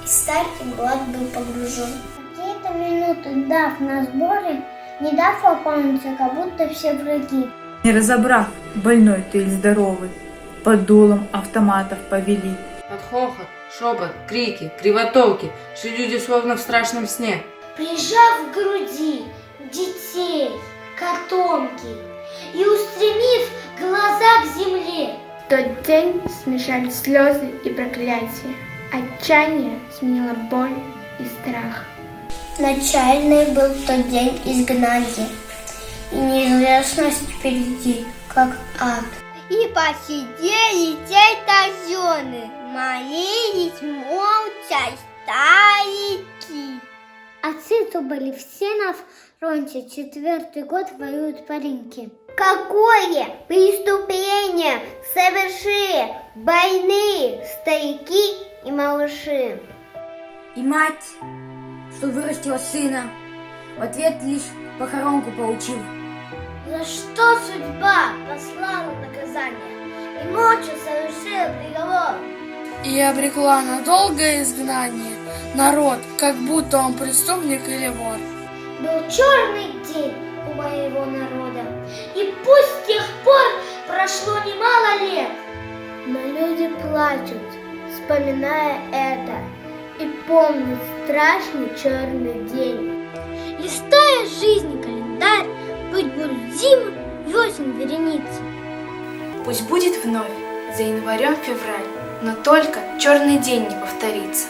Старый год был погружен. Какие-то минуты, дав на сборе, не дав опомниться, как будто все враги. Не разобрав, больной ты или здоровый, под дулом автоматов повели. Под хохот, шепот, крики, кривотолки шли люди словно в страшном сне. Прижав к груди детей, котомки и устремив глаза к земле. В тот день смешались слезы и проклятия. Отчаяние сменило боль и страх. Начальный был тот день изгнания, и неизвестность впереди, как ад. И посидели те тазены, молились молча старики. Отцы-то были все на фронте, 4-й год воюют по рынке. Какое преступление совершили больные старики и малыши? И мать, что вырастила сына, в ответ лишь похоронку получил. За что судьба послала наказание и молча совершила приговор? И обрекла на долгое изгнание народ, как будто он преступник или вор. Был черный день у моего народа, и пусть с тех пор прошло немало лет, но люди плачут, вспоминая это, и помнят страшный черный день. Листая жизни календарь, пусть будут зимы, весен вереницы. Пусть будет вновь за январем февраль, но только черный день не повторится.